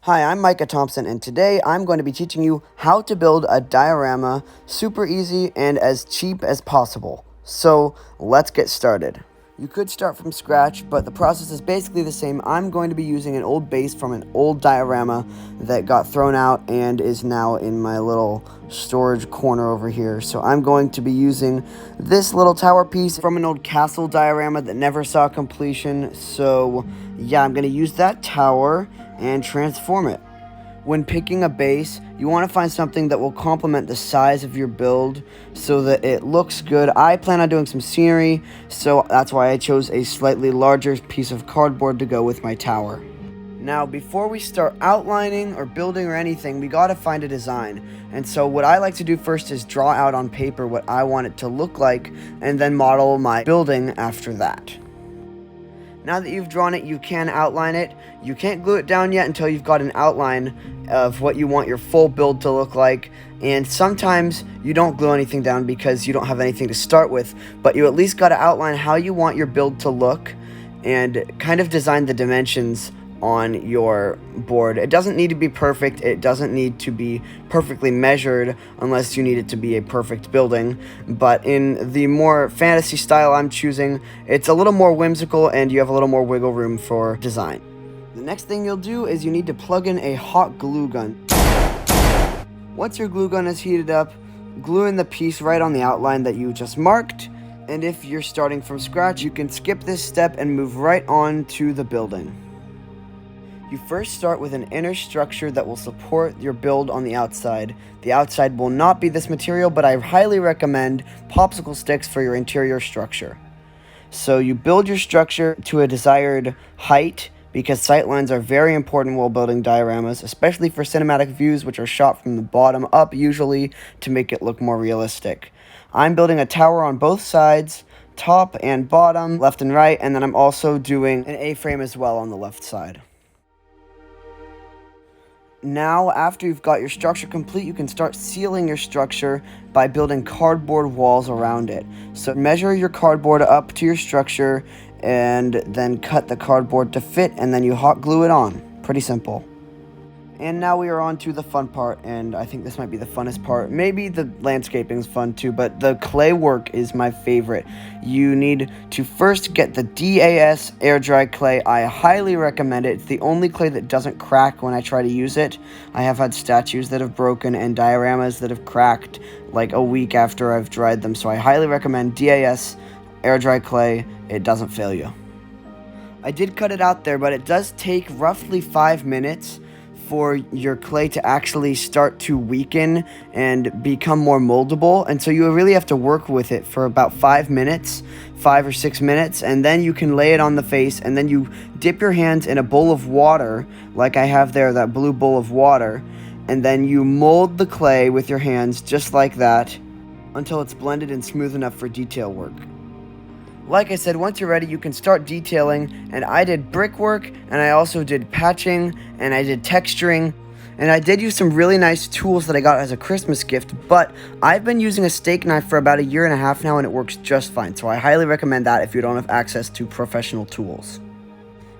Hi, I'm Micah Thompson, and today I'm going to be teaching you how to build a diorama super easy and as cheap as possible. So let's get started. You could start from scratch, but the process is basically the same. I'm going to be using an old base from an old diorama that got thrown out and is now in my little storage corner over here. So I'm going to be using this little tower piece from an old castle diorama that never saw completion. So yeah, I'm going to use that tower and transform it. When picking a base, you want to find something that will complement the size of your build so that it looks good. I plan on doing some scenery, so that's why I chose a slightly larger piece of cardboard to go with my tower. Now, before we start outlining or building or anything, we gotta find a design. And so what I like to do first is draw out on paper what I want it to look like, and then model my building after that. Now that you've drawn it, you can outline it. You can't glue it down yet until you've got an outline of what you want your full build to look like. And sometimes you don't glue anything down because you don't have anything to start with, but you at least got to outline how you want your build to look and kind of design the dimensions on your board. It doesn't need to be perfect. It doesn't need to be perfectly measured unless you need it to be a perfect building. But in the more fantasy style I'm choosing, it's a little more whimsical and you have a little more wiggle room for design. The next thing you'll do is you need to plug in a hot glue gun. Once your glue gun is heated up, glue in the piece right on the outline that you just marked. And if you're starting from scratch, you can skip this step and move right on to the building. You first start with an inner structure that will support your build on the outside. The outside will not be this material, but I highly recommend popsicle sticks for your interior structure. So you build your structure to a desired height because sightlines are very important while building dioramas, especially for cinematic views which are shot from the bottom up usually to make it look more realistic. I'm building a tower on both sides, top and bottom, left and right, and then I'm also doing an A-frame as well on the left side. Now, after you've got your structure complete, you can start sealing your structure by building cardboard walls around it. So measure your cardboard up to your structure and then cut the cardboard to fit, and then you hot glue it on. Pretty simple. And now we are on to the fun part, and I think this might be the funnest part. Maybe the landscaping is fun too, but the clay work is my favorite. You need to first get the DAS air dry clay. I highly recommend it. It's the only clay that doesn't crack when I try to use it. I have had statues that have broken and dioramas that have cracked like a week after I've dried them, so I highly recommend DAS air dry clay. It doesn't fail you. I did cut it out there, but it does take roughly 5 minutes for your clay to actually start to weaken and become more moldable, and so you really have to work with it for about 5 minutes, 5 or 6 minutes, and then you can lay it on the face, and then you dip your hands in a bowl of water, like I have there, that blue bowl of water, and then you mold the clay with your hands just like that until it's blended and smooth enough for detail work. Like I said, once you're ready, you can start detailing, and I did brickwork, and I also did patching, and I did texturing, and I did use some really nice tools that I got as a Christmas gift, but I've been using a steak knife for about 1.5 years now, and it works just fine, so I highly recommend that if you don't have access to professional tools.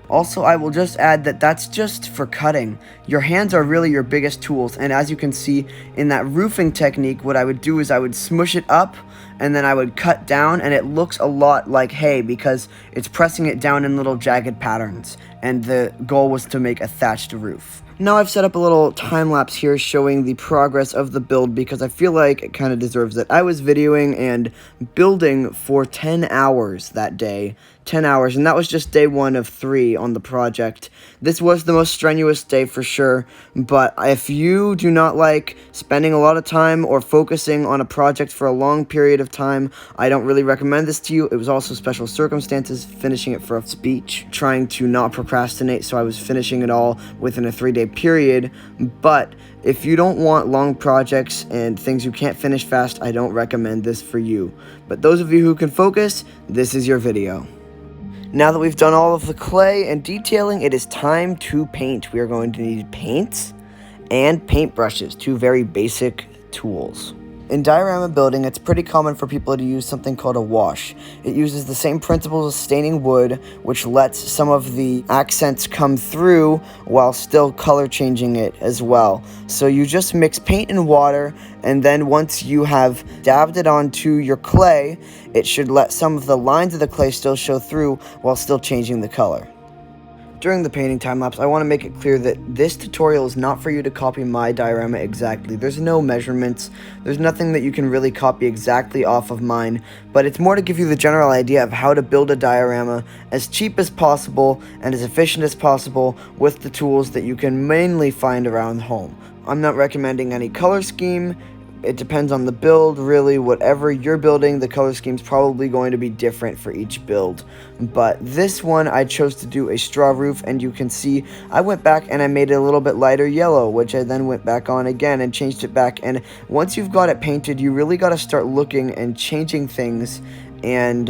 Also, I will just add that that's just for cutting. Your hands are really your biggest tools, and as you can see in that roofing technique, what I would do is I would smush it up, and then I would cut down, and it looks a lot like hay because it's pressing it down in little jagged patterns, and the goal was to make a thatched roof. Now I've set up a little time-lapse here showing the progress of the build because I feel like it kind of deserves it. I was videoing and building for 10 hours that day. 10 hours, and that was just day 1 of 3 on the project. This was the most strenuous day for sure, but if you do not like spending a lot of time or focusing on a project for a long period of time, I don't really recommend this to you. It was also special circumstances, finishing it for a speech, trying to not procrastinate, so I was finishing it all within a 3-day period, but if you don't want long projects and things you can't finish fast, I don't recommend this for you. But those of you who can focus, this is your video. Now that we've done all of the clay and detailing, it is time to paint. We are going to need paints and paintbrushes, 2 very basic tools. In diorama building, it's pretty common for people to use something called a wash. It uses the same principles as staining wood, which lets some of the accents come through while still color changing it as well. So you just mix paint and water, and then once you have dabbed it onto your clay, it should let some of the lines of the clay still show through while still changing the color. During the painting time-lapse, I want to make it clear that this tutorial is not for you to copy my diorama exactly. There's no measurements, there's nothing that you can really copy exactly off of mine, but it's more to give you the general idea of how to build a diorama as cheap as possible and as efficient as possible with the tools that you can mainly find around home. I'm not recommending any color scheme. It depends on the build, really. Whatever you're building, the color scheme's probably going to be different for each build. But this one, I chose to do a straw roof, and you can see I went back and I made it a little bit lighter yellow, which I then went back on again and changed it back. And once you've got it painted, you really got to start looking and changing things and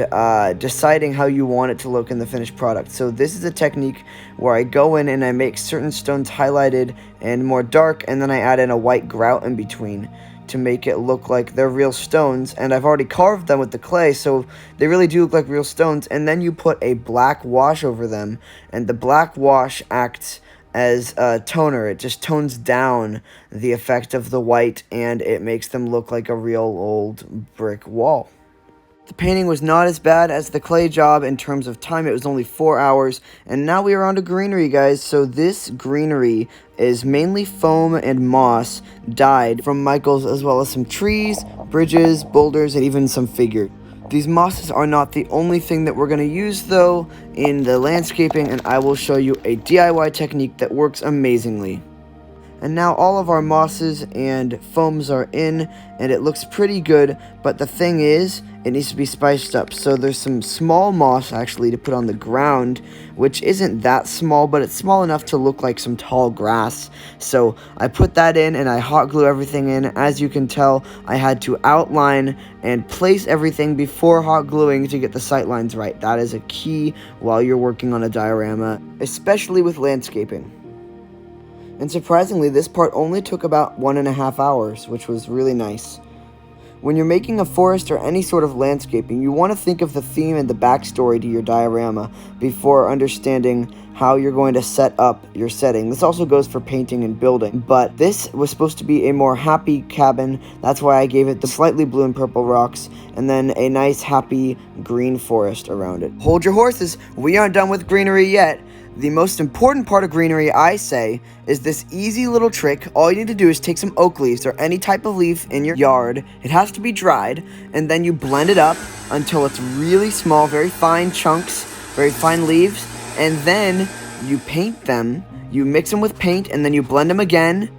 deciding how you want it to look in the finished product. So this is a technique where I go in and I make certain stones highlighted and more dark, and then I add in a white grout in between to make it look like they're real stones, and I've already carved them with the clay, so they really do look like real stones. And then you put a black wash over them, and the black wash acts as a toner. It just tones down the effect of the white, and it makes them look like a real old brick wall. The painting was not as bad as the clay job in terms of time. It was only 4 hours, and now we are on to greenery, guys. So this greenery is mainly foam and moss dyed from Michael's, as well as some trees, bridges, boulders, and even some figures. These mosses are not the only thing that we're going to use, though, in the landscaping, and I will show you a DIY technique that works amazingly. And now all of our mosses and foams are in, and it looks pretty good, but the thing is, it needs to be spiced up. So there's some small moss actually to put on the ground, which isn't that small, but it's small enough to look like some tall grass. So I put that in and I hot glue everything in. As you can tell, I had to outline and place everything before hot gluing to get the sight lines right. That is a key while you're working on a diorama, especially with landscaping. And surprisingly, this part only took about 1.5 hours, which was really nice. When you're making a forest or any sort of landscaping, you want to think of the theme and the backstory to your diorama before understanding how you're going to set up your setting. This also goes for painting and building, but this was supposed to be a more happy cabin. That's why I gave it the slightly blue and purple rocks, and then a nice happy green forest around it. Hold your horses, we aren't done with greenery yet. The most important part of greenery, I say, is this easy little trick. All you need to do is take some oak leaves or any type of leaf in your yard. It has to be dried, and then you blend it up until it's really small, very fine chunks, very fine leaves, and then you paint them. You mix them with paint, and then you blend them again.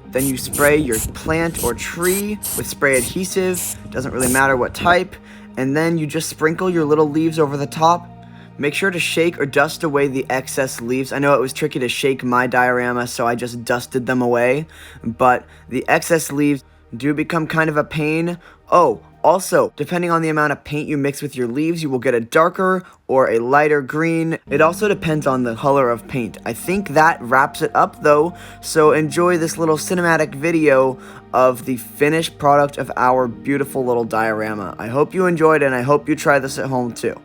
Then you spray your plant or tree with spray adhesive, doesn't really matter what type, and then you just sprinkle your little leaves over the top. Make sure to shake or dust away the excess leaves. I know it was tricky to shake my diorama, so I just dusted them away, but the excess leaves do become kind of a pain. Oh, also, depending on the amount of paint you mix with your leaves, you will get a darker or a lighter green. It also depends on the color of paint. I think that wraps it up though, so enjoy this little cinematic video of the finished product of our beautiful little diorama. I hope you enjoyed, and I hope you try this at home too.